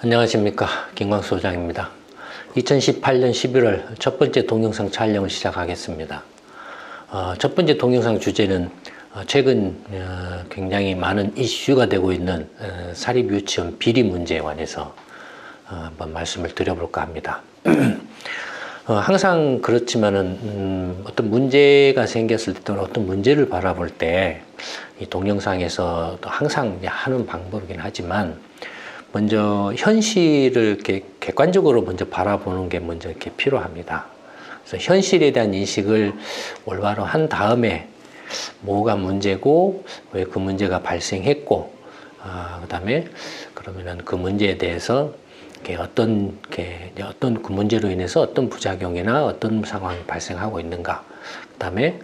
안녕하십니까, 김광수 소장입니다. 2018년 11월 첫 번째 동영상 촬영을 시작하겠습니다. 첫 번째 동영상 주제는 최근 굉장히 많은 이슈가 되고 있는 사립유치원 비리 문제에 관해서 한번 말씀을 드려볼까 합니다. 항상 그렇지만은 어떤 문제가 생겼을 때 또는 어떤 문제를 바라볼 때 이 동영상에서 항상 하는 방법이긴 하지만 먼저 현실을 이렇게 객관적으로 먼저 바라보는 게 먼저 이렇게 필요합니다. 그래서 현실에 대한 인식을 올바로 한 다음에 뭐가 문제고 왜 그 문제가 발생했고, 그다음에 그러면은 그 문제에 대해서 어떤 그 문제로 인해서 어떤 부작용이나 어떤 상황이 발생하고 있는가, 그다음에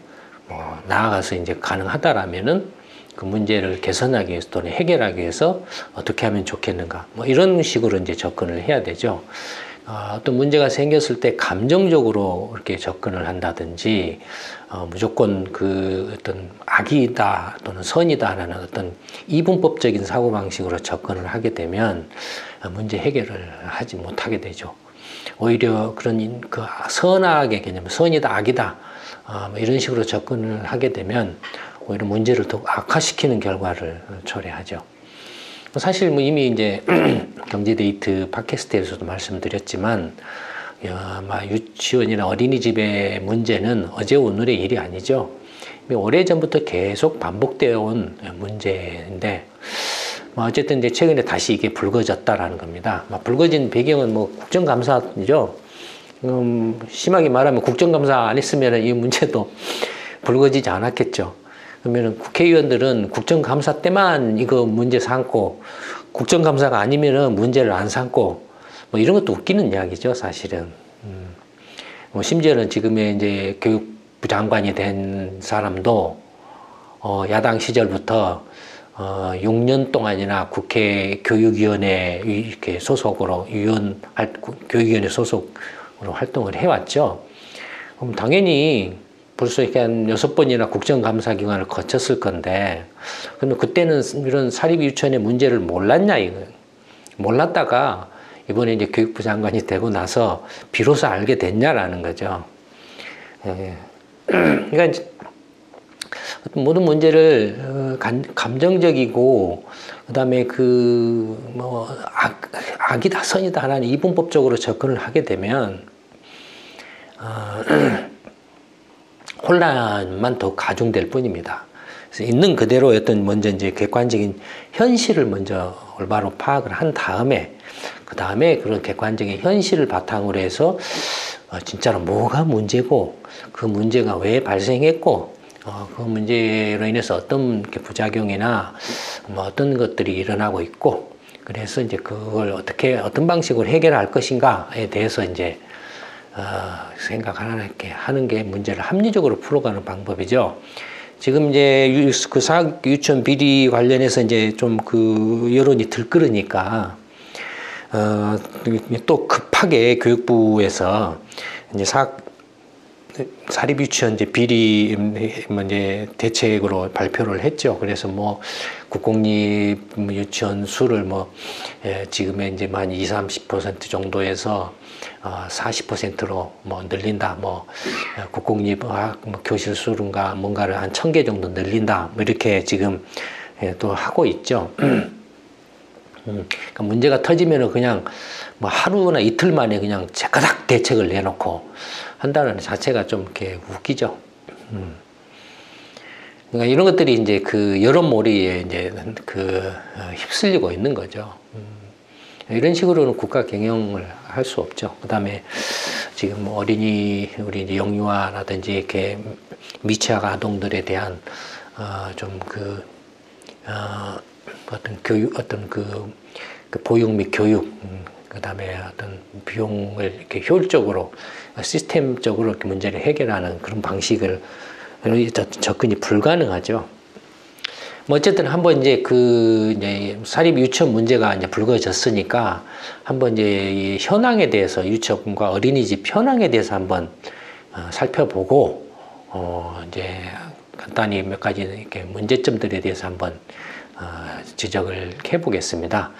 뭐 나아가서 이제 가능하다라면은 그 문제를 개선하기 위해서 또는 해결하기 위해서 어떻게 하면 좋겠는가, 뭐 이런 식으로 이제 접근을 해야 되죠. 어떤 문제가 생겼을 때 감정적으로 이렇게 접근을 한다든지, 무조건 그 어떤 악이다 또는 선이다라는 어떤 이분법적인 사고방식으로 접근을 하게 되면 문제 해결을 하지 못하게 되죠. 오히려 그런 그 선악의 개념, 선이다, 악이다, 뭐 이런 식으로 접근을 하게 되면 오히려 문제를 더 악화시키는 결과를 초래하죠. 사실 뭐 이미 이제 경제데이트 팟캐스트에서도 말씀드렸지만, 유치원이나 어린이집의 문제는 어제 오늘의 일이 아니죠. 오래전부터 계속 반복되어 온 문제인데, 어쨌든 이제 최근에 다시 이게 불거졌다라는 겁니다. 불거진 배경은 뭐 국정감사죠. 심하게 말하면 국정감사 안 했으면 이 문제도 불거지지 않았겠죠. 그러면 국회의원들은 국정감사 때만 이거 문제 삼고, 국정감사가 아니면은 문제를 안 삼고, 뭐 이런 것도 웃기는 이야기죠, 사실은. 심지어는 지금의 이제 교육부 장관이 된 사람도, 야당 시절부터, 6년 동안이나 국회 교육위원회 이렇게 소속으로, 교육위원회 소속으로 활동을 해왔죠. 그럼 당연히 벌써 이렇게 한 6번이나 국정감사 기관을 거쳤을 건데, 그러면 그때는 이런 사립유치원의 문제를 몰랐냐, 이거. 몰랐다가 이번에 이제 교육부 장관이 되고 나서 비로소 알게 됐냐라는 거죠. 그러니까 이제 모든 문제를 감정적이고, 그 다음에 악이다, 선이다 하는 이분법적으로 접근을 하게 되면, 혼란만 더 가중될 뿐입니다. 그래서 있는 그대로 먼저 이제 객관적인 현실을 먼저 올바로 파악을 한 다음에, 그 다음에 그런 객관적인 현실을 바탕으로 해서 진짜로 뭐가 문제고, 그 문제가 왜 발생했고, 그 문제로 인해서 어떤 부작용이나 뭐 어떤 것들이 일어나고 있고, 그래서 이제 그걸 어떤 방식으로 해결할 것인가에 대해서 이제 생각하게 하는 게 문제를 합리적으로 풀어가는 방법이죠. 지금 이제 그 사학유치원 비리 관련해서 이제 좀 그 여론이 들끓으니까, 또 급하게 교육부에서 이제 사립유치원 이제 비리 이제 대책으로 발표를 했죠. 그래서 뭐 국공립 유치원 수를 지금의 이제 한 20-30% 정도에서 40%로 뭐 늘린다. 국공립 교실 수인가 뭔가를 한 1000개 정도 늘린다. 뭐 이렇게 지금 또 하고 있죠. 그러니까 문제가 터지면은 그냥 뭐 하루나 이틀 만에 그냥 제가닥 대책을 내놓고 한다는 자체가 좀 이렇게 웃기죠. 그러니까 이런 것들이 이제 그 여론몰이에 이제 휩쓸리고 있는 거죠. 이런 식으로는 국가 경영을 할 수 없죠. 그 다음에 지금 우리 이제 영유아라든지 이렇게 미취학 아동들에 대한 보육 및 교육, 그 다음에 어떤 비용을 이렇게 효율적으로 시스템적으로 이렇게 문제를 해결하는 그런 방식을 접근이 불가능하죠. 어쨌든 한번 이제 이제 사립 유치원 문제가 이제 불거졌으니까 한번 이제 이 현황에 대해서, 유치원과 어린이집 현황에 대해서 한번 살펴보고, 이제 간단히 몇 가지 이렇게 문제점들에 대해서 한번 지적을 해보겠습니다.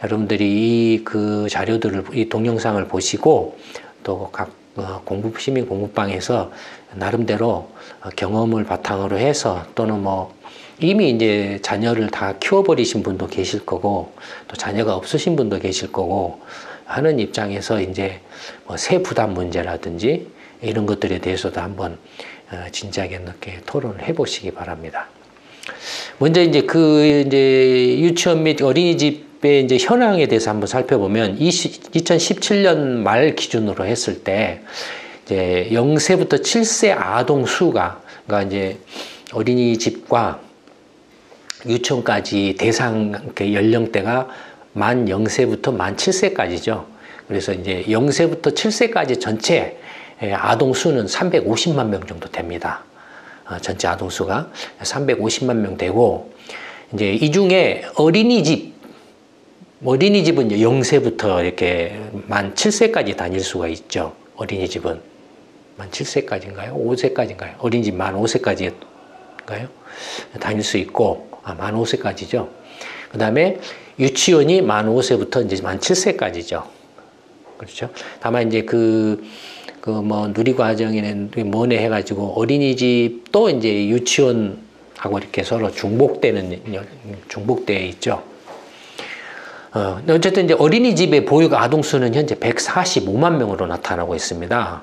여러분들이 그 자료들을, 이 동영상을 보시고 또 각 시민 공부방에서 나름대로 경험을 바탕으로 해서 또는 뭐 이미 이제 자녀를 다 키워버리신 분도 계실 거고 또 자녀가 없으신 분도 계실 거고 하는 입장에서 이제 뭐 세부담 문제라든지 이런 것들에 대해서도 한번 진지하게 이렇게 토론을 해보시기 바랍니다. 먼저 이제 이제 유치원 및 어린이집의 이제 현황에 대해서 한번 살펴보면 2017년 말 기준으로 했을 때 이제 0세부터 7세 아동 수가 그러니까 이제 어린이집과 유치원까지 대상 연령대가 만 0세부터 만 7세까지죠. 그래서 이제 0세부터 7세까지 전체 아동 수는 350만 명 정도 됩니다. 전체 아동 수가 350만 명 되고 이제 이 중에 어린이집은 이제 0세부터 이렇게 만 7세까지 다닐 수가 있죠. 어린이집은 만 7세까지인가요? 5세까지인가요? 어린이집 만 5세까지인가요? 다닐 수 있고 만 5세까지죠. 그 다음에 유치원이 만 5세부터 이제 만 7세까지죠. 그렇죠. 다만 이제 뭐 누리과정에는 뭐네 해가지고 어린이집도 이제 유치원하고 이렇게 서로 중복돼 있죠. 어쨌든 이제 어린이집의 보육 아동 수는 현재 145만 명으로 나타나고 있습니다.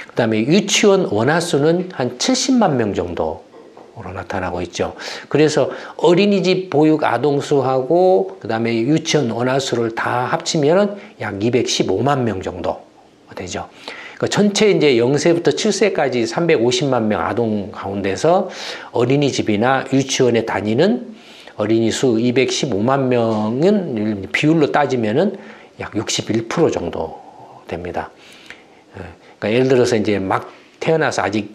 그 다음에 유치원 원화 수는 한 70만 명 정도로 나타나고 있죠. 그래서 어린이집 보육 아동 수하고 그 다음에 유치원 원화 수를 다 합치면 약 215만 명 정도 되죠. 그러니까 전체 이제 0세부터 7세까지 350만 명 아동 가운데서 어린이집이나 유치원에 다니는 어린이 수 215만 명은 비율로 따지면은 약 61% 정도 됩니다. 그러니까 예를 들어서 이제 막 태어나서 아직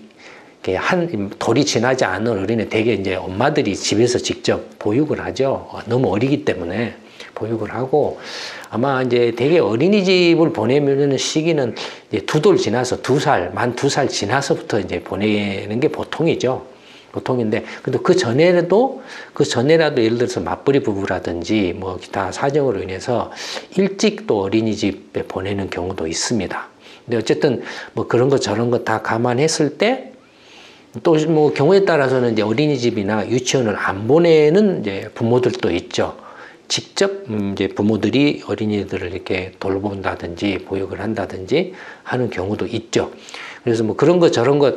돌이 지나지 않은 어린애 대개 이제 엄마들이 집에서 직접 보육을 하죠. 너무 어리기 때문에 보육을 하고 아마 이제 대개 어린이집을 보내는 시기는 이제 2돌 지나서 만 2살 지나서부터 이제 보내는 게 보통이죠. 보통인데, 그래도 그 전에라도 예를 들어서 맞벌이 부부라든지 뭐 기타 사정으로 인해서 일찍 또 어린이집에 보내는 경우도 있습니다. 근데 어쨌든 뭐 그런 것 저런 것 다 감안했을 때 또 뭐 경우에 따라서는 이제 어린이집이나 유치원을 안 보내는 이제 부모들도 있죠. 직접 이제 부모들이 어린이들을 이렇게 돌본다든지 보육을 한다든지 하는 경우도 있죠. 그래서 뭐 그런 것 저런 것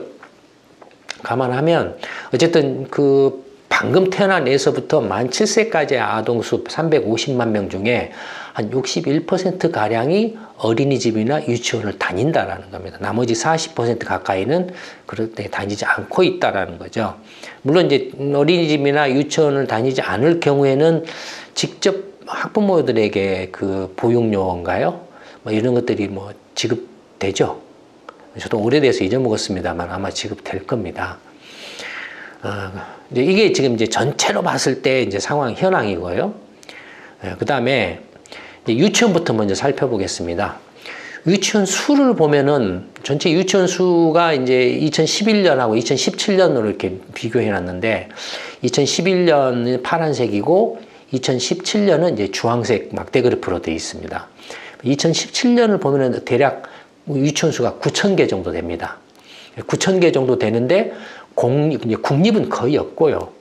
감안하면 어쨌든 그 방금 태어난 애서부터 만 7세까지의 아동 수 350만 명 중에 한 61%가량이 어린이집이나 유치원을 다닌다라는 겁니다. 나머지 40% 가까이는 그럴 때 다니지 않고 있다라는 거죠. 물론 이제 어린이집이나 유치원을 다니지 않을 경우에는 직접 학부모들에게 그 보육료인가요? 뭐 이런 것들이 뭐 지급되죠. 저도 오래돼서 잊어먹었습니다만 아마 지급될 겁니다. 이게 지금 이제 전체로 봤을 때 이제 상황 현황이고요. 그 다음에 유치원부터 먼저 살펴보겠습니다. 유치원 수를 보면은 전체 유치원 수가 이제 2011년하고 2017년으로 이렇게 비교해 놨는데 2011년은 파란색이고 2017년은 이제 주황색 막대 그래프로 되어 있습니다. 2017년을 보면은 대략 유치원 수가 9,000개 정도 됩니다. 9,000개 정도 되는데 국립은 거의 없고요.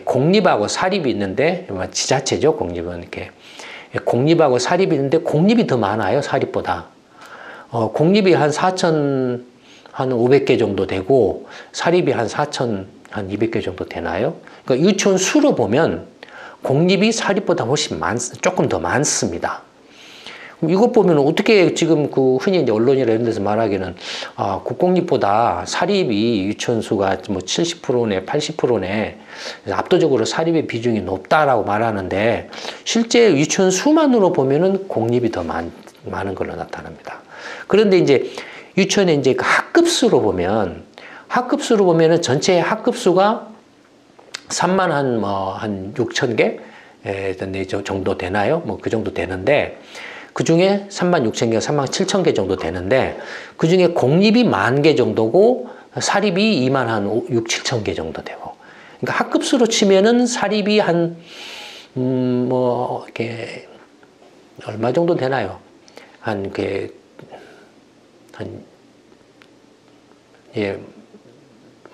공립하고 사립이 있는데 지자체죠. 공립은 이렇게 공립하고 사립이 있는데 공립이 더 많아요. 사립보다. 공립이 한 4,500개 정도 되고 사립이 한 4,200개 정도 되나요? 그러니까 유치원 수로 보면 공립이 사립보다 훨씬 조금 더 많습니다. 이것 보면 어떻게 지금 그 흔히 이제 언론이나 이런 데서 말하기는 국공립보다 사립이 유치원 수가 뭐 70%네 80%네 압도적으로 사립의 비중이 높다라고 말하는데 실제 유치원 수만으로 보면은 공립이 더 많은 걸로 나타납니다. 그런데 이제 유치원에 이제 그 학급수로 보면은 전체 학급수가 3만 한 6,000개 정도 되나요? 뭐 그 정도 되는데 그 중에 3만 6,000개, 3만 7,000개 정도 되는데 그 중에 공립이 10,000개 정도고 사립이 2만 한 6, 7천 개 정도 되고 그러니까 학급수로 치면은 사립이 한 뭐, 이렇게, 얼마 정도 되나요? 예,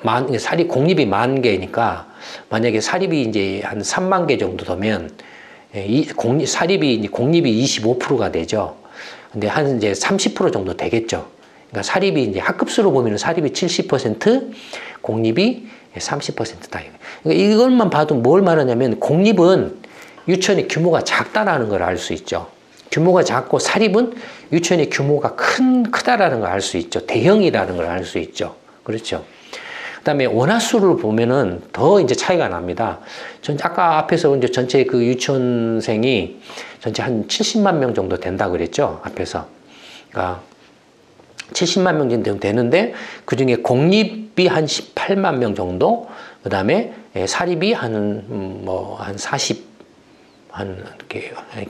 공립이 10,000개니까, 만약에 사립이 이제 한 30,000개 정도 되면, 공립이 25%가 되죠. 근데 한 이제 30% 정도 되겠죠. 그러니까 사립이 이제 학급수로 보면 사립이 70%, 공립이 30%다. 그러니까 이것만 봐도 뭘 말하냐면 공립은 유치원의 규모가 작다라는 걸 알 수 있죠. 규모가 작고 사립은 유치원의 규모가 크다라는 걸 알 수 있죠. 대형이라는 걸 알 수 있죠. 그렇죠. 그다음에 원화수를 보면은 더 이제 차이가 납니다. 아까 앞에서 이제 전체 그 유치원생이 전체 한 70만 명 정도 된다 그랬죠. 앞에서. 그러니까 70만 명 정도 되는데 그 중에 공립이 한 18만 명 정도, 그다음에 사립이 한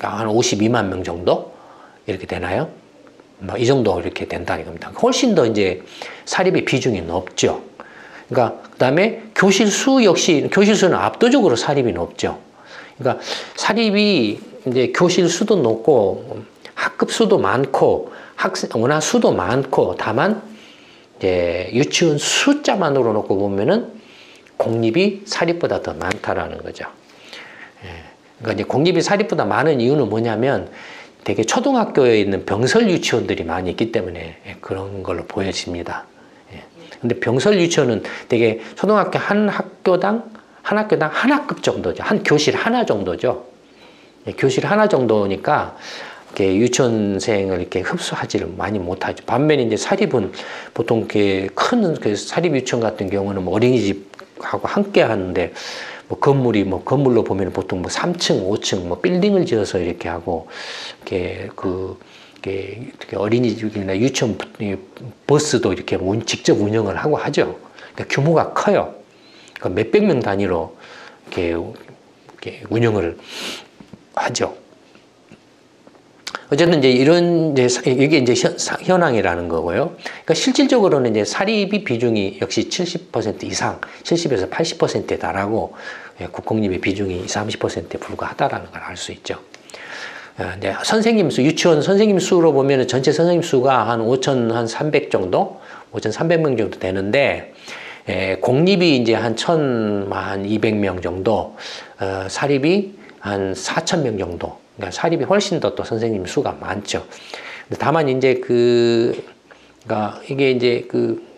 52만 명 정도 이렇게 되나요? 뭐 이 정도 이렇게 된다는 겁니다. 훨씬 더 이제 사립의 비중이 높죠. 그러니까 그다음에 교실 수는 압도적으로 사립이 높죠. 그러니까 사립이 이제 교실 수도 높고 학급 수도 많고 원화 수도 많고, 다만 이제 유치원 숫자만으로 놓고 보면은 공립이 사립보다 더 많다라는 거죠. 그러니까 이제 공립이 사립보다 많은 이유는 뭐냐면 되게 초등학교에 있는 병설 유치원들이 많이 있기 때문에 그런 걸로 보여집니다. 근데 병설 유치원은 되게 초등학교 한 학교당 한 학급 정도죠. 한 교실 하나 정도죠. 교실 하나 정도니까 이렇게 유치원생을 이렇게 흡수하지를 많이 못하죠. 반면에 이제 사립은 보통 이렇게 큰 사립 유치원 같은 경우는 뭐 어린이집하고 함께 하는데 건물로 보면 보통 3층, 5층 빌딩을 지어서 이렇게 하고 이렇게 어린이집이나 유치원 버스도 이렇게 직접 운영을 하고 하죠. 그러니까 규모가 커요. 그러니까 몇백 명 단위로 이렇게 운영을 하죠. 어쨌든 이게 이제 현황이라는 거고요. 그러니까 실질적으로는 이제 사립이 비중이 역시 70% 이상, 70에서 80%에 달하고 국공립의 비중이 20, 30%에 불과하다라는 걸 알 수 있죠. 이제 선생님 수, 유치원 선생님 수로 보면 전체 선생님 수가 한 5,300 정도, 5,300명 정도 되는데, 공립이 이제 한 1,200명 정도, 사립이 한 4,000명 정도. 그러니까 사립이 훨씬 더 또 선생님 수가 많죠. 다만 이제 그러니까 이게 이제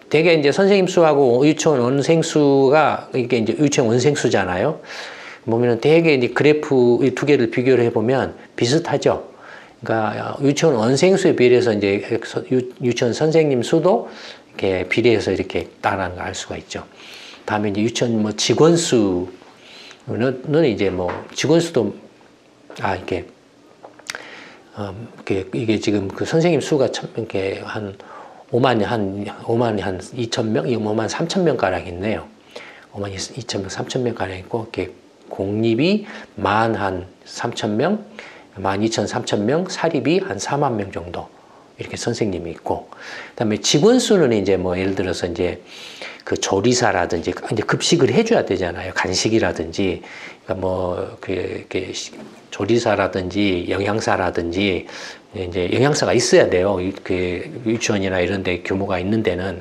대개 이제 선생님 수하고 유치원 원생 수가 이게 이제 유치원 원생 수잖아요. 보면은 대개 이제 그래프 이 두 개를 비교를 해보면 비슷하죠. 그러니까 유치원 원생 수에 비례해서 이제 유치원 선생님 수도 이렇게 비례해서 이렇게 있다는 걸 알 수가 있죠. 다음에 이제 유치원 직원 수는 이제 직원 수도 이게 지금 그 선생님 수가 이렇게 한 5만이 한 2,000명, 5만 3,000명 가량 있네요. 5만 2,000명, 3,000명 가량 있고, 이렇게 공립이 한 3,000명, 12,000, 3,000명, 사립이 한 4만 명 정도 이렇게 선생님이 있고, 그다음에 직원 수는 이제 예를 들어서 이제 그 조리사라든지 이제 급식을 해줘야 되잖아요. 간식이라든지, 그러니까 조리사라든지 영양사라든지 이제 영양사가 있어야 돼요. 그 유치원이나 이런 데 규모가 있는 데는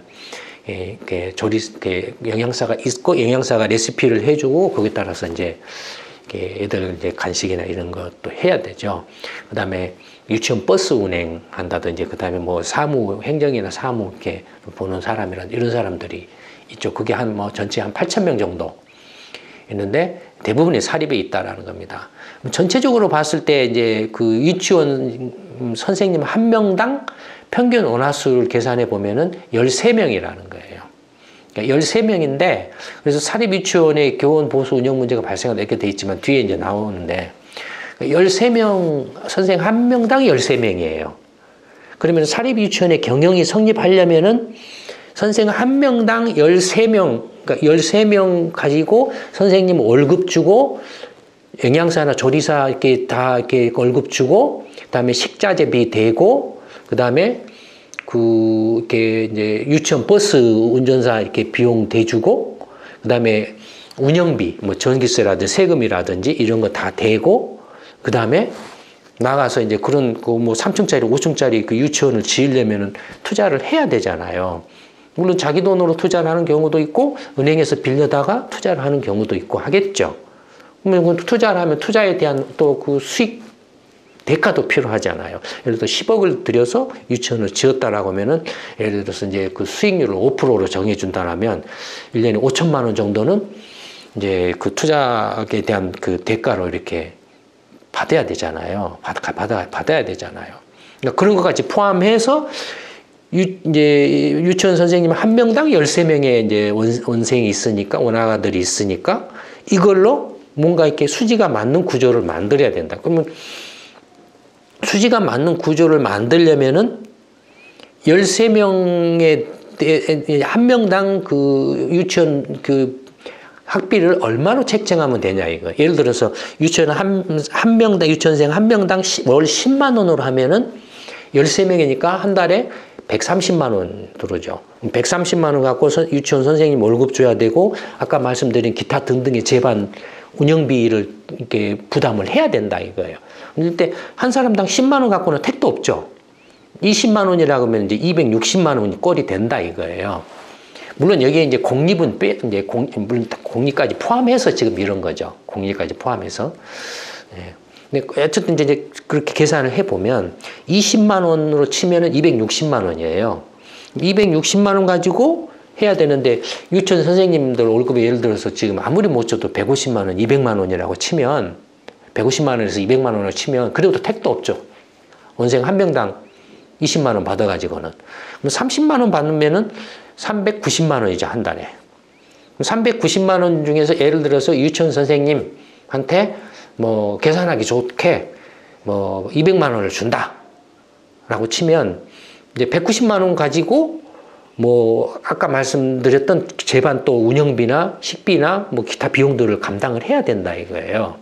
영양사가 있고 영양사가 레시피를 해주고 거기에 따라서 이제 애들 이제 간식이나 이런 것도 해야 되죠. 그다음에 유치원 버스 운행한다든지 그다음에 행정이나 사무 이렇게 보는 사람이란 이런 사람들이 있죠. 그게 전체 한 8,000명 정도 있는데 대부분이 사립에 있다라는 겁니다. 전체적으로 봤을 때 이제 그 유치원 선생님 한 명당 평균 원화수를 계산해 보면은 13명이라는 거예요. 그러니까 13명인데 그래서 사립 유치원의 교원 보수 운영 문제가 발생하다 이렇게 돼 있지만 뒤에 이제 나오는데 13명 선생 한 명당 13명이에요. 그러면 사립 유치원의 경영이 성립하려면은 선생 한 명당 13명, 그러니까 13명 가지고 선생님 월급 주고 영양사나 조리사 이렇게 다 이렇게 월급 주고 그다음에 식자재비 대고 그다음에 이렇게 이제 유치원 버스 운전사 이렇게 비용 대주고 그다음에 운영비, 뭐 전기세라든지 세금이라든지 이런 거 다 대고, 그 다음에 나가서 이제 그런 그 뭐 3층짜리, 5층짜리 그 유치원을 지으려면은 투자를 해야 되잖아요. 물론 자기 돈으로 투자를 하는 경우도 있고, 은행에서 빌려다가 투자를 하는 경우도 있고 하겠죠. 그러면 투자를 하면 투자에 대한 또 그 수익 대가도 필요하잖아요. 예를 들어 10억을 들여서 유치원을 지었다라고 하면은 예를 들어서 이제 그 수익률을 5%로 정해준다라면 1년에 5천만 원 정도는 이제 그 투자에 대한 그 대가로 이렇게 받아야 되잖아요. 받아야 되잖아요. 그러니까 그런 것까지 포함해서 이제 유치원 선생님 한 명당 13명의 이제 원생이 있으니까, 원아가들이 있으니까 이걸로 뭔가 이렇게 수지가 맞는 구조를 만들어야 된다. 그러면 수지가 맞는 구조를 만들려면은 13명의 한 명당 그 유치원 그 학비를 얼마로 책정하면 되냐 이거. 예를 들어서 유치원 한 명당 유치원생 한 명당 월 10만 원으로 하면은 13명이니까 한 달에 130만 원 들어오죠. 130만 원 갖고 유치원 선생님 월급 줘야 되고, 아까 말씀드린 기타 등등의 재반 운영비를 이렇게 부담을 해야 된다 이거예요. 그런데 한 사람당 10만 원 갖고는 택도 없죠. 20만 원이라고 하면 이제 260만 원이 꼴이 된다 이거예요. 물론 여기에 이제 공립은 이제 물론 공립까지 포함해서 지금 이런 거죠. 공립까지 포함해서. 네. 근데 어쨌든 이제 그렇게 계산을 해보면 20만 원으로 치면은 260만 원이에요. 260만 원 가지고 해야 되는데, 유치원 선생님들 월급이 예를 들어서 지금 아무리 못 줘도 150만 원, 200만 원이라고 치면, 150만 원에서 200만 원을 치면 그래도 택도 없죠. 원생 한 명당 20만 원 받아가지고는. 그럼 30만 원 받으면은 390만 원이죠, 한 달에. 390만 원 중에서 예를 들어서 유치원 선생님한테 뭐 계산하기 좋게 뭐 200만 원을 준다 라고 치면, 이제 190만 원 가지고 뭐 아까 말씀드렸던 재반 또 운영비나 식비나 뭐 기타 비용들을 감당을 해야 된다 이거예요.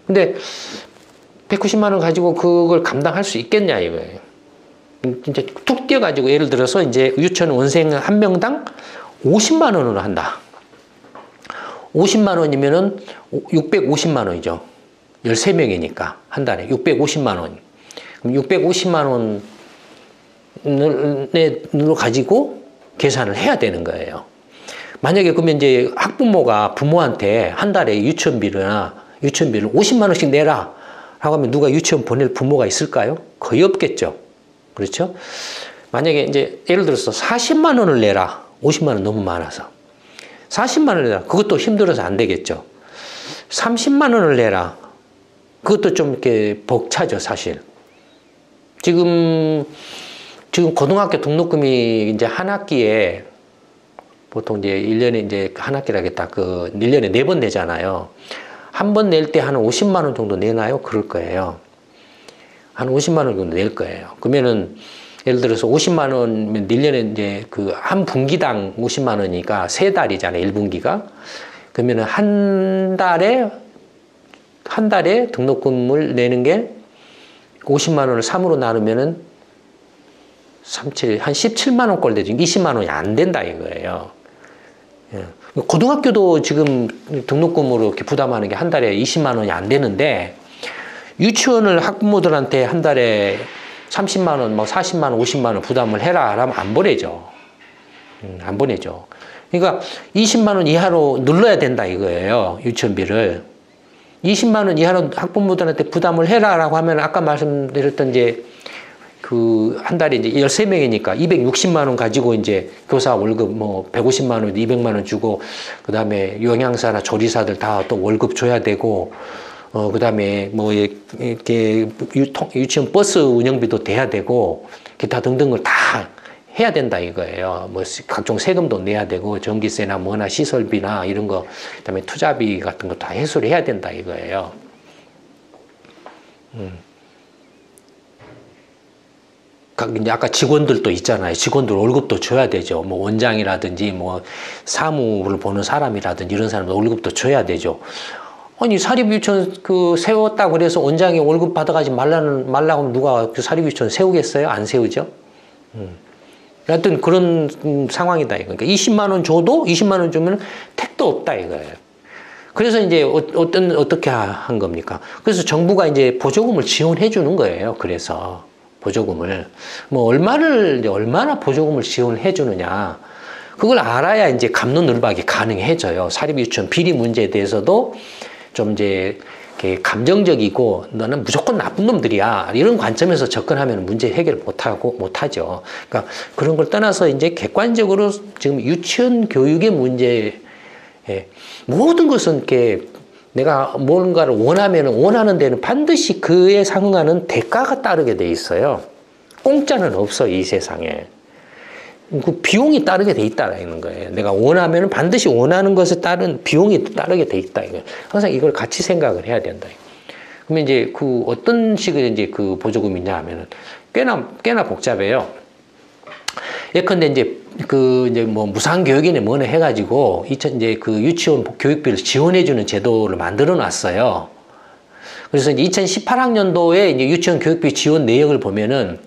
근데 190만 원 가지고 그걸 감당할 수 있겠냐 이거예요. 진짜 툭 뛰어가지고 예를 들어서 이제 유치원 원생 한 명당 50만 원으로 한다. 50만 원이면은 650만 원이죠. 13명이니까 한 달에 650만 원. 그럼 650만 원으로 가지고 계산을 해야 되는 거예요. 만약에 그러면 이제 학부모가 부모한테 한 달에 유치원비를 50만 원씩 내라 라고 하면 누가 유치원 보낼 부모가 있을까요? 거의 없겠죠. 그렇죠? 만약에 이제 예를 들어서 40만 원을 내라. 50만 원 너무 많아서. 40만 원을 내라. 그것도 힘들어서 안 되겠죠. 30만 원을 내라. 그것도 좀 이렇게 벅차죠, 사실. 지금 고등학교 등록금이 이제 한 학기에 보통 이제 1년에 이제 한 학기라겠다. 그 1년에 4번 내잖아요. 한 번 낼 때 한 50만 원 정도 내나요? 그럴 거예요. 한 50만 원 정도 낼 거예요. 그러면은 예를 들어서 50만 원면 1년에 이제 그 한 분기당 50만 원이니까 3달이잖아요. 1분기가. 그러면은 한 달에 등록금을 내는 게 50만 원을 3으로 나누면은 한 17만 원꼴 되죠. 20만 원이 안 된다 이거예요. 예. 고등학교도 지금 등록금으로 이렇게 부담하는 게 한 달에 20만 원이 안 되는데, 유치원을 학부모들한테 한 달에 30만 원, 뭐 40만 원, 50만 원 부담을 해라 하면 안 보내죠. 안 보내죠. 그러니까 20만 원 이하로 눌러야 된다 이거예요. 유치원비를. 20만 원 이하로 학부모들한테 부담을 해라라고 하면 아까 말씀드렸던 이제 그 한 달에 이제 13명이니까 260만 원 가지고 이제 교사 월급 뭐 150만 원, 200만 원 주고, 그다음에 영양사나 조리사들 다 또 월급 줘야 되고, 그다음에 뭐 이렇게 유치원 버스 운영비도 돼야 되고, 기타 등등을 다 해야 된다 이거예요. 뭐 각종 세금도 내야 되고, 전기세나 뭐나 시설비나 이런 거, 그다음에 투자비 같은 거 다 해소를 해야 된다 이거예요. 이제 아까 직원들도 있잖아요. 직원들 월급도 줘야 되죠. 뭐 원장이라든지 뭐 사무를 보는 사람이라든지 이런 사람들 월급도 줘야 되죠. 아니 사립유치원 그 세웠다 그래서 원장이 월급 받아가지 말라고 하면 누가 그 사립유치원 세우겠어요? 안 세우죠. 하여튼 그런 상황이다 이거. 그러니까 20만 원 줘도 20만 원 주면 택도 없다 이거예요. 그래서 이제 어떻게 한 겁니까? 그래서 정부가 이제 보조금을 지원해 주는 거예요. 그래서 보조금을 뭐 얼마나 보조금을 지원해 주느냐. 그걸 알아야 이제 갑론을박이 가능해져요. 사립 유치원 비리 문제에 대해서도 좀 이제 감정적이고 너는 무조건 나쁜 놈들이야 이런 관점에서 접근하면 문제 해결 못하죠. 그러니까 그런 걸 떠나서 이제 객관적으로 지금 유치원 교육의 문제 모든 것은 이렇게 내가 뭔가를 원하는 데는 반드시 그에 상응하는 대가가 따르게 돼 있어요. 공짜는 없어 이 세상에. 그 비용이 따르게 돼 있다는 거예요. 내가 원하면 반드시 원하는 것에 따른 비용이 따르게 돼 있다. 이거 항상 이걸 같이 생각을 해야 된다. 그러면 이제 그 어떤 식의 이제 그 보조금이냐 하면은 꽤나 복잡해요. 예컨대 이제 뭐 무상교육이네 뭐네 해가지고 이제 그 유치원 교육비를 지원해주는 제도를 만들어 놨어요. 그래서 이제 2018학년도에 이제 유치원 교육비 지원 내역을 보면은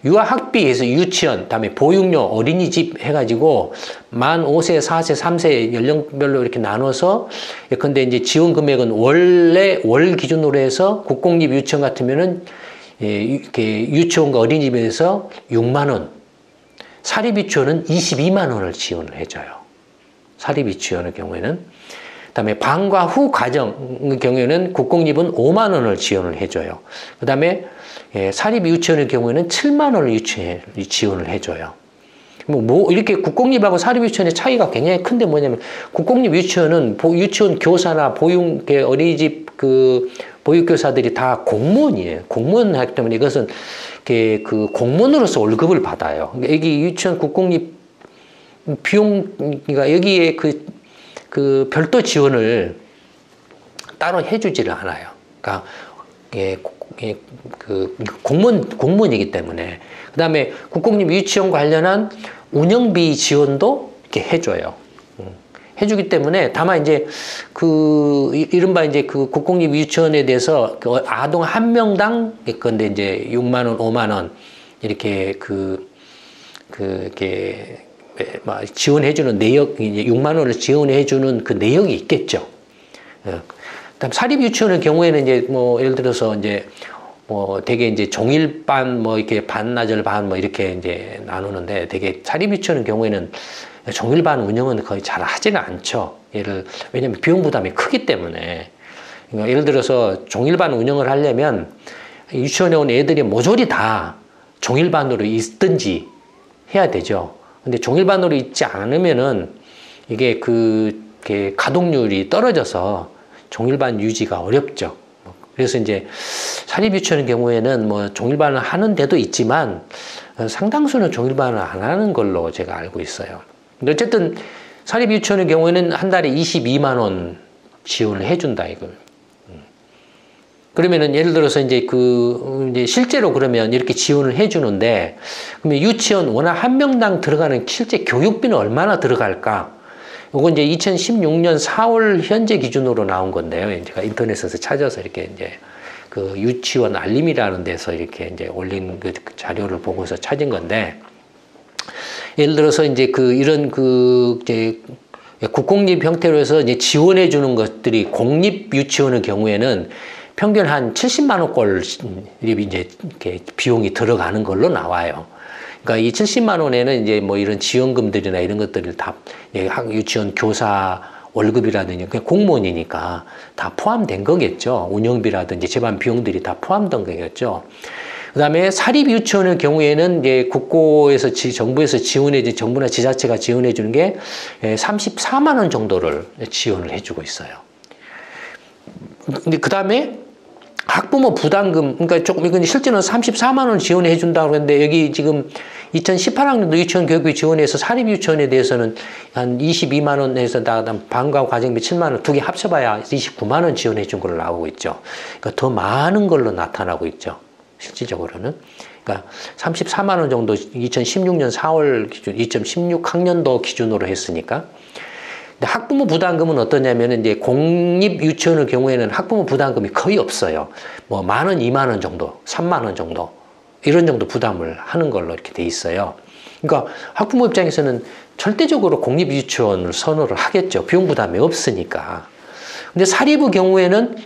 유아학비에서 유치원, 다음에 보육료, 어린이집 해가지고 만 5세, 4세, 3세 연령별로 이렇게 나눠서 예컨대 이제 지원 금액은 원래 월 기준으로 해서 국공립 유치원 같으면은 이렇게 유치원과 어린이집에서 6만 원, 사립 유치원은 22만 원을 지원을 해줘요. 사립 유치원의 경우에는. 그다음에 방과 후 과정의 경우에는 국공립은 5만 원을 지원을 해줘요. 그다음에 사립 유치원의 경우에는 7만 원을 지원을 해줘요. 뭐 이렇게 국공립하고 사립 유치원의 차이가 굉장히 큰데 뭐냐면 국공립 유치원은 유치원 교사나 어린이집 그 보육교사들이 다 공무원이에요. 공무원 하기 때문에 이것은 그 공무원으로서 월급을 받아요. 그러니까 여기 유치원 국공립 비용, 그러니까 여기에 그 별도 지원을 따로 해주지를 않아요. 그러니까 그 공무원이기 때문에. 그 다음에 국공립 유치원 관련한 운영비 지원도 이렇게 해줘요. 해주기 때문에 다만 이제 이른바 이제 그 국공립 유치원에 대해서 그 아동 한 명당 근데 이제 6만 원, 5만 원 이렇게 이렇게 지원해주는 내역, 이제 6만 원을 지원해주는 그 내역이 있겠죠. 그다음 사립 유치원의 경우에는 이제 뭐 예를 들어서 이제 뭐 되게 이제 종일반 뭐 이렇게 반나절 반 뭐 이렇게 이제 나누는데 되게 사립 유치원의 경우에는 종일반 운영은 거의 잘 하지는 않죠. 왜냐면 비용 부담이 크기 때문에. 그러니까 예를 들어서 종일반 운영을 하려면 유치원에 온 애들이 모조리 다 종일반으로 있든지 해야 되죠. 근데 종일반으로 있지 않으면은 이게 가동률이 떨어져서 종일반 유지가 어렵죠. 그래서 이제 사립 유치원의 경우에는 뭐 종일반을 하는 데도 있지만 상당수는 종일반을 안 하는 걸로 제가 알고 있어요. 근데 어쨌든 사립 유치원의 경우에는 한 달에 22만 원 지원을 해준다 이걸. 그러면은 예를 들어서 이제 이제 실제로 그러면 이렇게 지원을 해주는데 그러면 유치원 워낙 한 명당 들어가는 실제 교육비는 얼마나 들어갈까? 요건 이제 2016년 4월 현재 기준으로 나온 건데요. 제가 인터넷에서 찾아서 이렇게 이제 그 유치원 알림이라는 데서 이렇게 이제 올린 그 자료를 보고서 찾은 건데 예를 들어서 이제 이런 이제 국공립 형태로 해서 이제 지원해 주는 것들이 공립 유치원의 경우에는 평균 한 70만 원꼴 이제 이렇게 비용이 들어가는 걸로 나와요. 그러니까 이 70만 원에는 이제 뭐 이런 지원금들이나 이런 것들을 다 유치원 교사 월급이라든지 그냥 공무원이니까 다 포함된 거겠죠. 운영비라든지 재반 비용들이 다 포함된 거겠죠. 그다음에 사립 유치원의 경우에는 이제 국고에서 정부에서 정부나 지자체가 지원해 주는 게 34만 원 정도를 지원을 해주고 있어요. 근데 그다음에 학부모 부담금, 그러니까 이건 실제는 34만 원 지원해 준다고 그러는데 여기 지금 2018학년도 유치원 교육비 지원해서 사립 유치원에 대해서는 한 22만 원에서 방과 과정비 7만 원 두 개 합쳐봐야 29만 원 지원해 준 걸로 나오고 있죠. 그러니까 더 많은 걸로 나타나고 있죠. 실질적으로는. 그러니까 34만 원 정도 2016년 4월 기준, 2016학년도 기준으로 했으니까. 근데 학부모 부담금은 어떠냐면은 이제 공립 유치원의 경우에는 학부모 부담금이 거의 없어요. 뭐 10,000원, 20,000원 정도, 30,000원 정도 이런 정도 부담을 하는 걸로 이렇게 돼 있어요. 그러니까 학부모 입장에서는 절대적으로 공립유치원을 선호를 하겠죠. 비용 부담이 없으니까. 근데 사립의 경우에는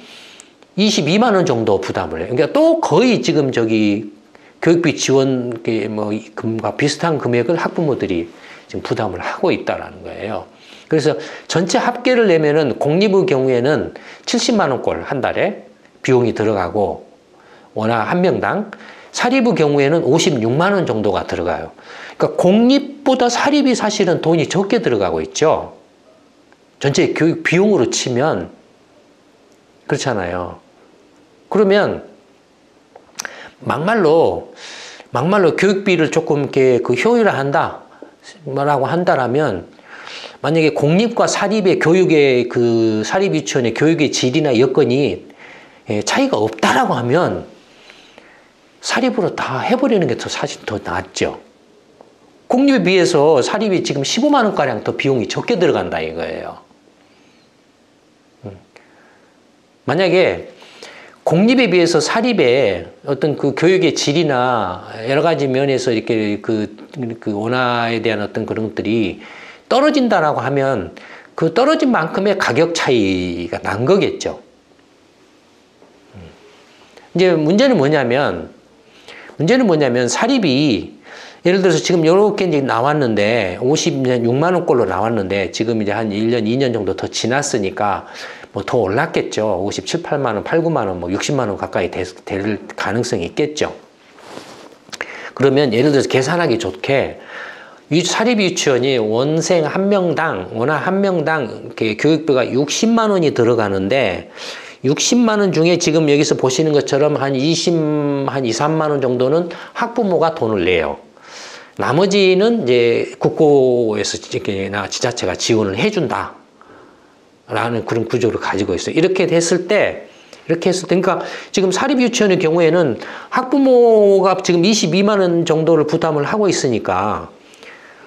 22만 원 정도 부담을 해요. 그러니까 또 거의 지금 저기 교육비 지원 뭐 금과 비슷한 금액을 학부모들이 지금 부담을 하고 있다라는 거예요. 그래서 전체 합계를 내면은 공립의 경우에는 70만 원꼴 한 달에 비용이 들어가고 원화 한 명당, 사립의 경우에는 56만 원 정도가 들어가요. 그러니까 공립보다 사립이 사실은 돈이 적게 들어가고 있죠. 전체 교육 비용으로 치면 그렇잖아요. 그러면 막말로 교육비를 조금 이렇게 그 효율화한다 뭐라고 한다라면, 만약에 공립과 사립의 교육의 그 사립 유치원의 교육의 질이나 여건이 차이가 없다라고 하면 사립으로 다 해버리는 게 사실 더 낫죠. 공립에 비해서 사립이 지금 15만 원가량 더 비용이 적게 들어간다 이거예요. 만약에 공립에 비해서 사립의 어떤 그 교육의 질이나 여러 가지 면에서 이렇게 그 원화에 대한 어떤 그런 것들이 떨어진다라고 하면 그 떨어진 만큼의 가격 차이가 난 거겠죠. 이제 문제는 뭐냐면 사립이 예를 들어서 지금 이렇게 이제 나왔는데 56만 원꼴로 나왔는데 지금 이제 한 1년, 2년 정도 더 지났으니까 뭐 더 올랐겠죠. 57, 8만 원, 8, 9만 원, 뭐 60만 원 가까이 될 가능성이 있겠죠. 그러면 예를 들어서 계산하기 좋게 사립 유치원이 원생 한 명당, 원화 한 명당 이렇게 교육비가 60만 원이 들어가는데 60만 원 중에 지금 여기서 보시는 것처럼 한 2, 3만 원 정도는 학부모가 돈을 내요. 나머지는 이제 국고에서 나 지자체가 지원을 해준다. 라는 그런 구조를 가지고 있어요. 이렇게 했을 때, 그러니까 지금 사립유치원의 경우에는 학부모가 지금 22만 원 정도를 부담을 하고 있으니까,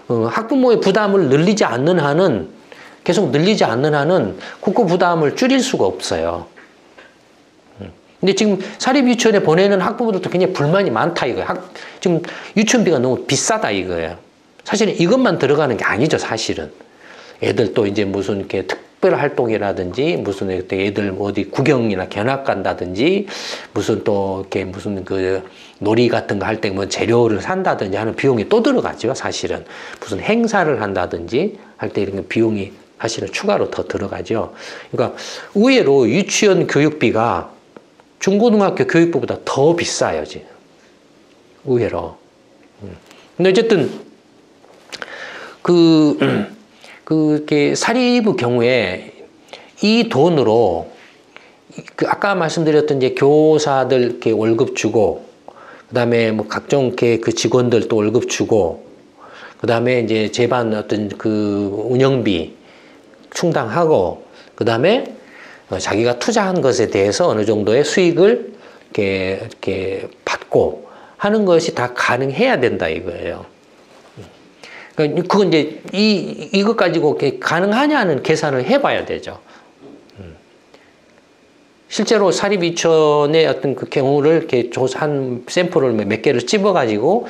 학부모의 부담을 계속 늘리지 않는 한은 국고 부담을 줄일 수가 없어요. 근데 지금 사립유치원에 보내는 학부모들도 굉장히 불만이 많다 이거예요. 지금 유치원비가 너무 비싸다 이거예요. 사실은 이것만 들어가는 게 아니죠, 사실은. 애들 또 이제 무슨 이렇게 특별 활동이라든지 무슨 애들 어디 구경이나 견학 간다든지 무슨 또 이렇게 무슨 그 놀이 같은 거 할 때 뭐 재료를 산다든지 하는 비용이 또 들어가죠, 사실은. 무슨 행사를 한다든지 할 때 이런 비용이 사실은 추가로 더 들어가죠. 그러니까 의외로 유치원 교육비가 중고등학교 교육비보다 더 비싸요, 지금. 의외로. 근데 어쨌든, 이렇게 사립의 경우에 이 돈으로, 아까 말씀드렸던 이제 교사들 이렇게 월급 주고, 그 다음에 뭐 각종 이렇게 그 직원들 또 월급 주고, 그 다음에 이제 제반 어떤 그 운영비 충당하고, 그 다음에 자기가 투자한 것에 대해서 어느 정도의 수익을 이렇게 받고 하는 것이 다 가능해야 된다 이거예요. 그러니까 그건 이제 이것 가지고 가능하냐는 계산을 해봐야 되죠. 실제로 사립유치원의 어떤 그 경우를 이렇게 조사한 샘플을 몇 개를 찝어가지고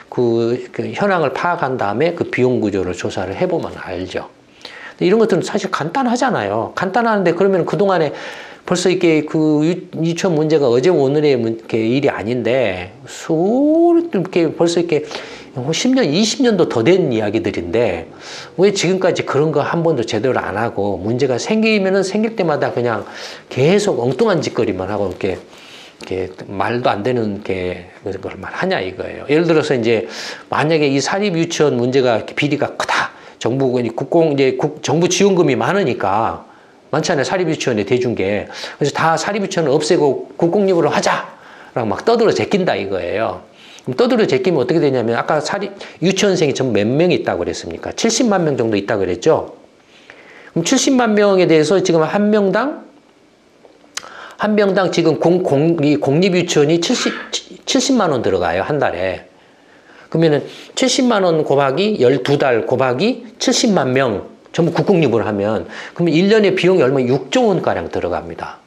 그 현황을 파악한 다음에 그 비용 구조를 조사를 해보면 알죠. 이런 것들은 사실 간단하잖아요. 간단한데 그러면 그동안에 벌써 이렇게 그 유치원 문제가 어제 오늘의 일이 아닌데 이렇게 벌써 이렇게 10년, 20년도 더 된 이야기들인데 왜 지금까지 그런 거 한 번도 제대로 안 하고 문제가 생기면은 생길 때마다 그냥 계속 엉뚱한 짓거리만 하고 이렇게 말도 안 되는 그걸만 하냐 이거예요. 예를 들어서 이제 만약에 이 사립 유치원 문제가 비리가 크다. 정부 지원금이 많으니까 많잖아요. 사립유치원에 대준 게. 그래서 다 사립유치원을 없애고 국공립으로 하자라고 막 떠들어 제낀다 이거예요. 그럼 떠들어 제끼면 어떻게 되냐면 아까 유치원생이 전 몇 명이 있다고 그랬습니까? 70만 명 정도 있다고 그랬죠? 그럼 70만 명에 대해서 지금 한 명당 지금 공립유치원이 70만 원 들어가요. 한 달에. 그러면은 70만 원 곱하기 12달 곱하기 70만 명 전부 국공립으로 하면 그러면 1년에 비용이 얼마 6조 원가량 들어갑니다.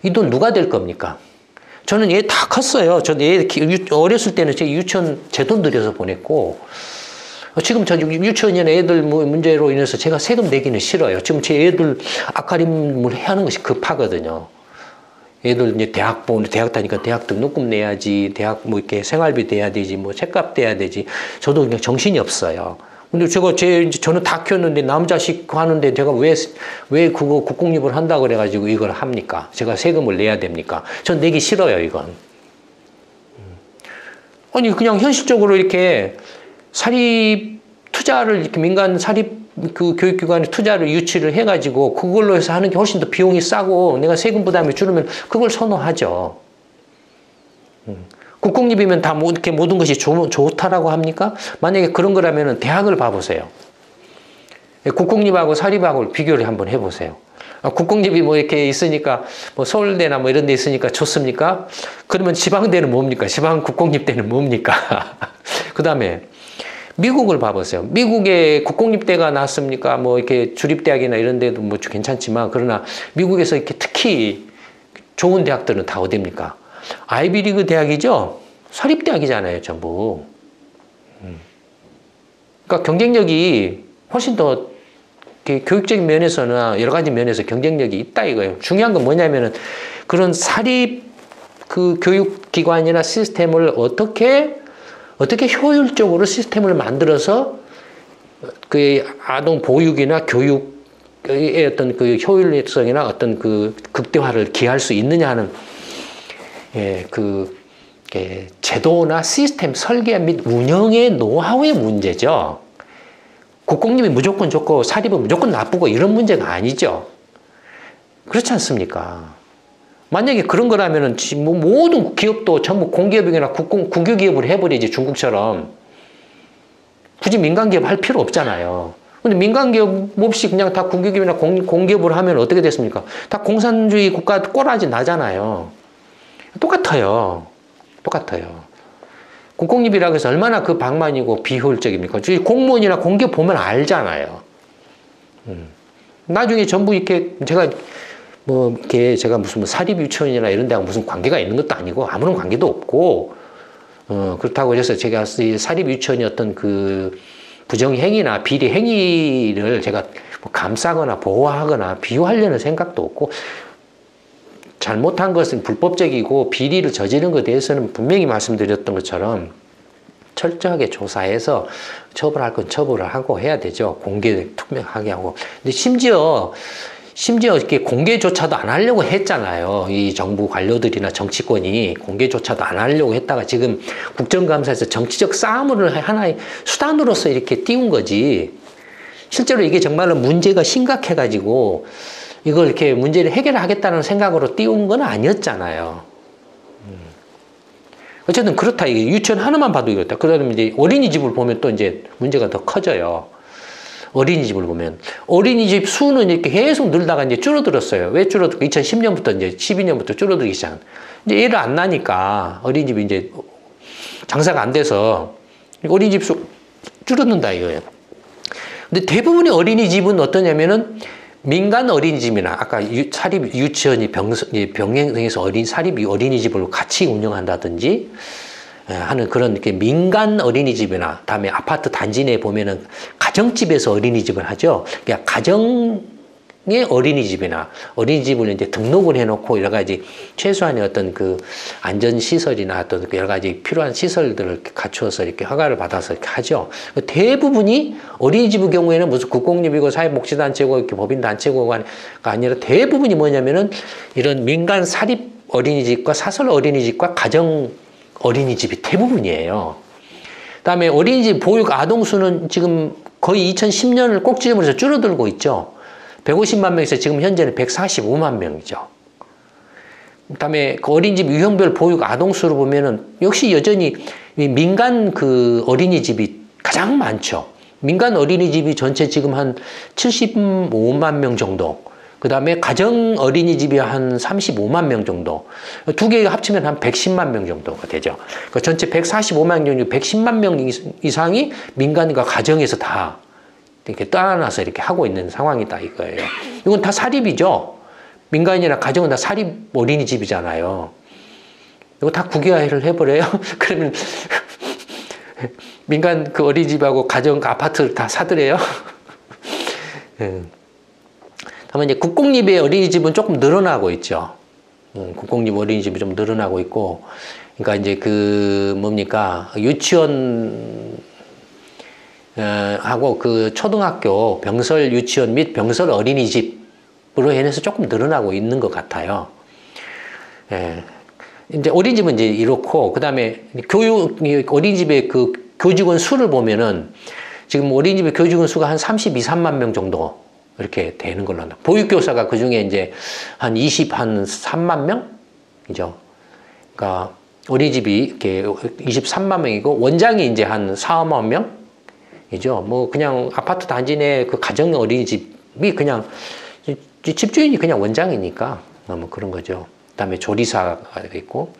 이 돈 누가 될 겁니까? 저는 얘 다 컸어요. 저는 얘 어렸을 때는 제 유치원 제 돈 들여서 보냈고 지금 저 유치원이나 애들 문제로 인해서 제가 세금 내기는 싫어요. 지금 제 애들 앞가림을 해야 하는 것이 급하거든요. 애들 이제 대학 다니까 대학 등록금 내야지, 대학 뭐 이렇게 생활비 내야 되지, 뭐 책값 내야 되지. 저도 그냥 정신이 없어요. 근데 저는 다 키웠는데 남자식 하는데 제가 왜 그거 국공립을 한다고 그래가지고 이걸 합니까? 제가 세금을 내야 됩니까? 전 내기 싫어요, 이건. 아니, 그냥 현실적으로 이렇게 사립 투자를, 이렇게 민간 사립 그 교육기관에 투자를 유치를 해가지고 그걸로 해서 하는 게 훨씬 더 비용이 싸고 내가 세금 부담이 줄으면 그걸 선호하죠. 국공립이면 다 이렇게 모든 것이 좋다라고 합니까? 만약에 그런 거라면 대학을 봐보세요. 국공립하고 사립하고 비교를 한번 해보세요. 국공립이 뭐 이렇게 있으니까 뭐 서울대나 뭐 이런 데 있으니까 좋습니까? 그러면 지방대는 뭡니까? 지방 국공립대는 뭡니까? 그 다음에 미국을 봐보세요. 미국에 국공립대가 나왔습니까? 뭐 이렇게 주립대학이나 이런 데도 뭐 괜찮지만 그러나 미국에서 이렇게 특히 좋은 대학들은 다 어디입니까? 아이비리그 대학이죠? 사립대학이잖아요, 전부. 그러니까 경쟁력이 훨씬 더 교육적인 면에서나 여러 가지 면에서 경쟁력이 있다 이거예요. 중요한 건 뭐냐면은 그런 사립 그 교육기관이나 시스템을 어떻게 효율적으로 시스템을 만들어서 그 아동 보육이나 교육의 어떤 그 효율성이나 어떤 그 극대화를 기할 수 있느냐 하는 제도나 시스템 설계 및 운영의 노하우의 문제죠. 국공립이 무조건 좋고 사립은 무조건 나쁘고 이런 문제가 아니죠. 그렇지 않습니까? 만약에 그런 거라면은 뭐 모든 기업도 전부 공기업이나 국유기업을 해버리지, 중국처럼. 굳이 민간기업 할 필요 없잖아요. 근데 민간기업 없이 그냥 다 국유기업이나 공기업을 하면 어떻게 됐습니까? 다 공산주의 국가 꼬라지 나잖아요. 똑같아요. 국공립이라고 해서 얼마나 그 방만이고 비효율적입니까? 공무원이나 공기업 보면 알잖아요. 나중에 전부 이렇게 제가 무슨 사립 유치원이나 이런 데하고 무슨 관계가 있는 것도 아니고 아무런 관계도 없고, 그렇다고 해서 제가 사립 유치원이 어떤 그 부정행위나 비리 행위를 제가 뭐 감싸거나 보호하거나 비호하려는 생각도 없고, 잘못한 것은 불법적이고 비리를 저지른 것에 대해서는 분명히 말씀드렸던 것처럼 철저하게 조사해서 처벌할 건 처벌을 하고 해야 되죠. 공개 투명하게 하고. 근데 심지어 이렇게 공개조차도 안 하려고 했잖아요. 이 정부 관료들이나 정치권이 공개조차도 안 하려고 했다가 지금 국정감사에서 정치적 싸움을 하나의 수단으로서 이렇게 띄운 거지. 실제로 이게 정말로 문제가 심각해가지고 이걸 이렇게 문제를 해결하겠다는 생각으로 띄운 건 아니었잖아요. 어쨌든 그렇다. 이게 유치원 하나만 봐도 이렇다. 그 다음에 이제 어린이집을 보면 또 이제 문제가 더 커져요. 어린이집을 보면. 어린이집 수는 이렇게 계속 늘다가 이제 줄어들었어요. 왜 줄어들까? 2010년부터 이제 12년부터 줄어들기 시작한. 이제 애를 안 나니까 어린이집이 이제 장사가 안 돼서 어린이집 수 줄어든다 이거예요. 근데 대부분의 어린이집은 어떠냐면은 민간 어린이집이나 아까 사립 유치원이 병행해서 사립 어린이집을 같이 운영한다든지 하는 그런 이렇게 민간 어린이집이나 다음에 아파트 단지 내에 보면은 가정집에서 어린이집을 하죠. 그러니까 가정의 어린이집을 이제 등록을 해놓고 여러 가지 최소한의 어떤 그 안전 시설이나 어떤 여러 가지 필요한 시설들을 갖추어서 이렇게 허가를 받아서 이렇게 하죠. 대부분이 어린이집의 경우에는 무슨 국공립이고 사회복지단체고 이렇게 법인단체고가 아니라 대부분이 뭐냐면은 이런 민간 사립 어린이집과 사설 어린이집과 가정 어린이집이 대부분이에요. 그다음에 어린이집 보육 아동수는 지금 거의 2010년을 꼭지점으로 줄어들고 있죠. 150만 명에서 지금 현재는 145만 명이죠. 그다음에 그 어린이집 유형별 보육 아동수를 보면은 역시 여전히 민간 그 어린이집이 가장 많죠. 민간 어린이집이 전체 지금 한 75만 명 정도. 그 다음에 가정 어린이집이 한 35만 명 정도. 두 개 합치면 한 110만 명 정도가 되죠. 그러니까 전체 145만 명 중 110만 명 이상이 민간과 가정에서 다 이렇게 떠나서 이렇게 하고 있는 상황이다 이거예요. 이건 다 사립이죠. 민간이나 가정은 다 사립 어린이집이잖아요. 이거 다 국유화를 해버려요? 그러면 민간 그 어린이집하고 가정 아파트를 다 사들여요. 다만 이제 국공립의 어린이집은 조금 늘어나고 있죠. 국공립 어린이집이 좀 늘어나고 있고, 그러니까 이제 그 뭡니까 유치원 하고 그 초등학교 병설 유치원 및 병설 어린이집으로 인해서 조금 늘어나고 있는 것 같아요. 예. 이제 어린이집은 이제 이렇고, 그 다음에 어린이집의 그 교직원 수를 보면은 지금 어린이집의 교직원 수가 한 32, 3만 명 정도 이렇게 되는 걸로 한다. 보육교사가 그 중에 이제 한 3만 명이죠. 그러니까 어린이집이 이렇게 23만 명이고, 원장이 이제 한 4, 5만 명이죠. 뭐 그냥 아파트 단지 내 그 가정 어린이집이 그냥 집주인이 그냥 원장이니까 뭐 그런 거죠. 그다음에 조리사가 있고,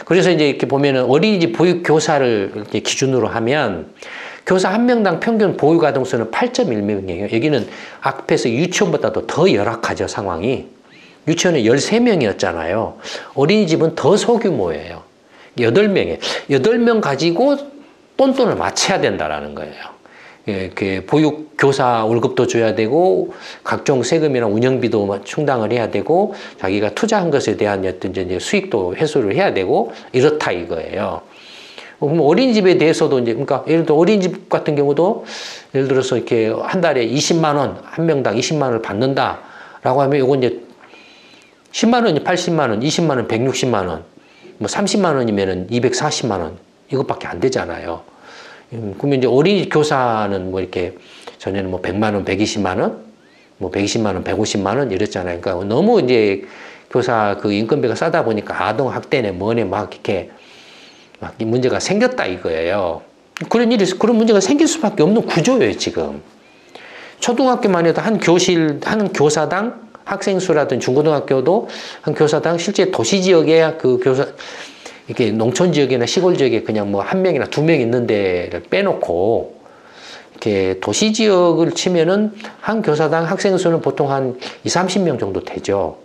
그래서 이제 이렇게 보면은 어린이집 보육교사를 이제 기준으로 하면 교사 한 명당 평균 보육 아동 수는 8.1명이에요. 여기는 앞에서 유치원보다도 더 열악하죠, 상황이. 유치원은 13명이었잖아요. 어린이집은 더 소규모예요. 8명이에요. 8명 가지고 돈을 맞춰야 된다라는 거예요. 그 보육교사 월급도 줘야 되고, 각종 세금이나 운영비도 충당을 해야 되고, 자기가 투자한 것에 대한 어떤 이제 수익도 회수를 해야 되고, 이렇다 이거예요. 그럼 어린이집에 대해서도 이제, 그러니까 예를 들어 어린이집 같은 경우도 예를 들어서 이렇게 한 달에 20만 원, 한 명당 20만 원을 받는다라고 하면 요건 이제 10만 원이 80만 원, 20만 원 160만 원, 뭐 30만 원이면은 240만 원, 이것밖에 안 되잖아요. 그러면 이제 어린이 교사는 뭐 이렇게 전에는 뭐 100만 원, 120만 원, 뭐 120만 원, 150만 원 이랬잖아요. 그러니까 너무 이제 교사 그 인건비가 싸다 보니까 아동 학대네 뭐네 막 이렇게 막 문제가 생겼다 이거예요. 그런 문제가 생길 수밖에 없는 구조예요, 지금. 초등학교만 해도 한 교사당 학생 수라든 중고등학교도 한 교사당 실제 도시 지역에 그 교사 이렇게 농촌 지역이나 시골 지역에 그냥 뭐 한 명이나 두 명 있는 데를 빼놓고 이렇게 도시 지역을 치면은 한 교사당 학생 수는 보통 한 2, 30명 정도 되죠.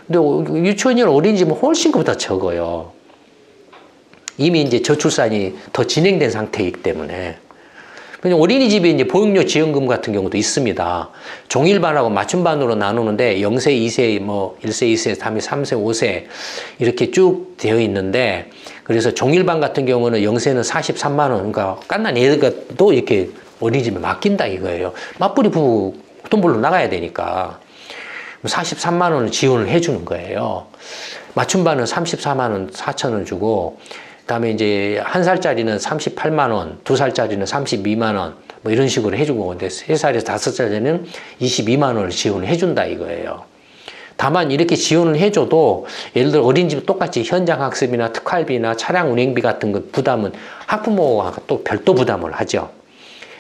근데 유치원이나 어린이집은 훨씬 그보다 적어요. 이미 이제 저출산이 더 진행된 상태이기 때문에. 그냥 어린이집에 이제 보육료 지원금 같은 경우도 있습니다. 종일반하고 맞춤반으로 나누는데 0세, 2세, 뭐 1세, 2세, 3세, 5세 이렇게 쭉 되어 있는데, 그래서 종일반 같은 경우는 0세는 43만 원, 그러니까 갓난 애가 또 이렇게 어린이집에 맡긴다 이거예요. 맞벌이 부부 돈 벌러 나가야 되니까 43만 원을 지원을 해주는 거예요. 맞춤반은 34만 원 4천 원 주고, 그다음에 이제 1살짜리는 38만 원, 2살짜리는 32만 원, 뭐 이런 식으로 해주고, 근데 3살에서 5살짜리는 22만 원을 지원을 해준다 이거예요. 다만 이렇게 지원을 해줘도 예를 들어 어린이집 똑같이 현장 학습이나 특활비나 차량 운행비 같은 것 부담은 학부모가 또 별도 부담을 하죠.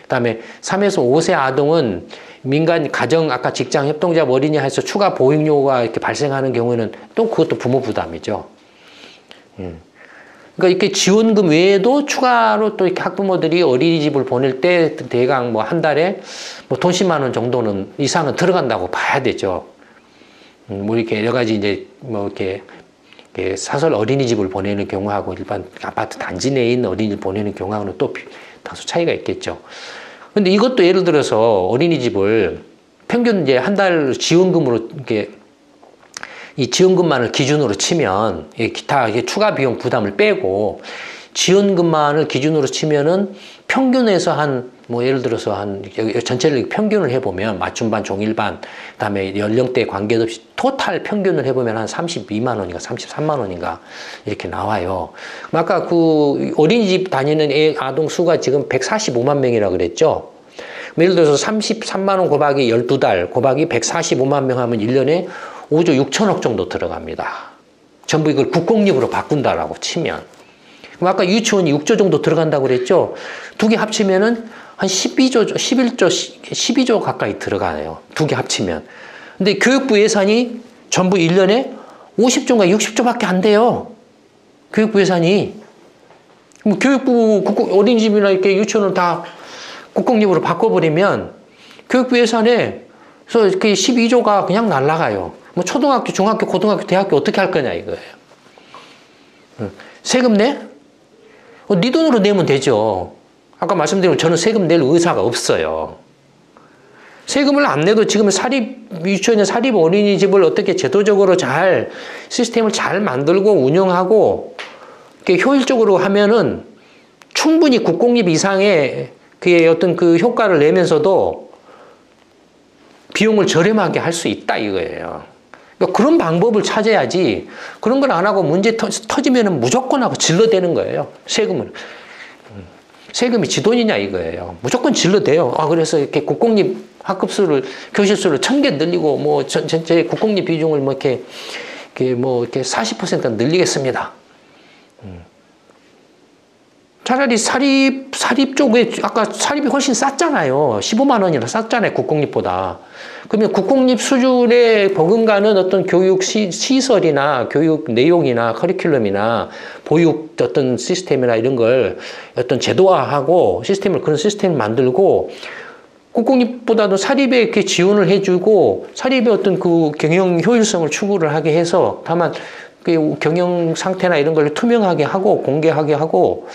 그다음에 3에서 5세 아동은 민간 가정 아까 직장 협동조합 어린이 해서 추가 보육료가 이렇게 발생하는 경우에는 또 그것도 부모 부담이죠. 그러니까 이렇게 지원금 외에도 추가로 또 이렇게 학부모들이 어린이집을 보낼 때 대강 뭐 한 달에 뭐 돈 10만 원 정도는 이상은 들어간다고 봐야 되죠. 뭐 이렇게 여러 가지 이제 뭐 이렇게 사설 어린이집을 보내는 경우하고 일반 아파트 단지 내에 있는 어린이집 보내는 경우하고는 또 다소 차이가 있겠죠. 근데 이것도 예를 들어서 어린이집을 평균 이제 한 달 지원금으로 이렇게 이 지원금만을 기준으로 치면 기타 추가 비용 부담을 빼고 지원금만을 기준으로 치면은 평균에서 한 뭐 예를 들어서 한 전체를 평균을 해보면 맞춤반, 종일반, 그다음에 연령대 관계없이 토탈 평균을 해보면 한 32만 원인가 33만 원인가 이렇게 나와요. 아까 그 어린이집 다니는 아동 수가 지금 145만 명이라고 그랬죠. 예를 들어서 33만 원 곱하기 12달 곱하기 145만 명 하면 1년에 5조 6천억 정도 들어갑니다. 전부 이걸 국공립으로 바꾼다라고 치면. 그럼 아까 유치원이 6조 정도 들어간다고 그랬죠? 두 개 합치면은 한 12조 가까이 들어가요. 두 개 합치면. 근데 교육부 예산이 전부 1년에 50조인가 60조밖에 안 돼요. 교육부 예산이. 그럼 교육부 어린이집이나 이렇게 유치원을 다 국공립으로 바꿔버리면 교육부 예산에 그래서 그 12조가 그냥 날아가요. 뭐 초등학교, 중학교, 고등학교, 대학교 어떻게 할 거냐 이거예요. 세금 내? 네 돈으로 내면 되죠. 아까 말씀드린 저는 세금 낼 의사가 없어요. 세금을 안 내도 지금 유치원이나 사립 어린이집을 어떻게 제도적으로 잘 시스템을 잘 만들고 운영하고 이렇게 효율적으로 하면은 충분히 국공립 이상의 그의 어떤 그 효과를 내면서도 비용을 저렴하게 할 수 있다 이거예요. 그러니까 그런 방법을 찾아야지 그런 걸 안 하고 문제 터지면은 무조건 하고 질러대는 거예요. 세금을. 세금이 지 돈이냐 이거예요. 무조건 질러대요. 그래서 이렇게 국공립 학급수를 교실 수를 1000개 늘리고 뭐 전체 국공립 비중을 뭐 이렇게 40% 늘리겠습니다. 차라리 사립 쪽에 아까 사립이 훨씬 쌌잖아요. 15만 원이나 쌌잖아요. 국공립보다. 그러면 국공립 수준에 버금가는 어떤 교육 시설이나 교육 내용이나 커리큘럼이나 보육 어떤 시스템이나 이런 걸 어떤 제도화하고 그런 시스템을 만들고 국공립보다도 사립에 이렇게 지원을 해주고 사립의 어떤 그 경영 효율성을 추구를 하게 해서 다만 그 경영 상태나 이런 걸 투명하게 하고 공개하게 하고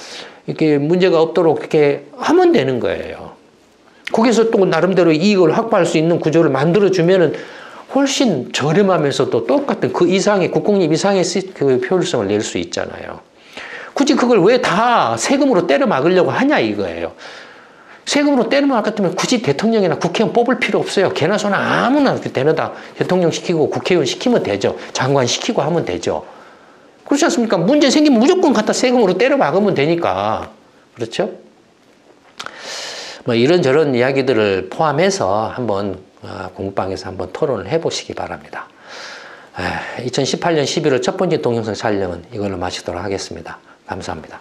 이렇게 문제가 없도록 이렇게 하면 되는 거예요. 거기서 또 나름대로 이익을 확보할 수 있는 구조를 만들어주면은 훨씬 저렴하면서도 똑같은 그 이상의 국공립 이상의 그 효율성을 낼 수 있잖아요. 굳이 그걸 왜 다 세금으로 때려 막으려고 하냐 이거예요. 세금으로 때려 막았다면 굳이 대통령이나 국회의원 뽑을 필요 없어요. 개나 소나 아무나 데려다 대통령 시키고 국회의원 시키면 되죠. 장관 시키고 하면 되죠. 그렇지 않습니까? 문제 생기면 무조건 갖다 세금으로 때려 막으면 되니까. 그렇죠? 뭐 이런저런 이야기들을 포함해서 한번 공부방에서 한번 토론을 해보시기 바랍니다. 2018년 11월 첫 번째 동영상 촬영은 이걸로 마치도록 하겠습니다. 감사합니다.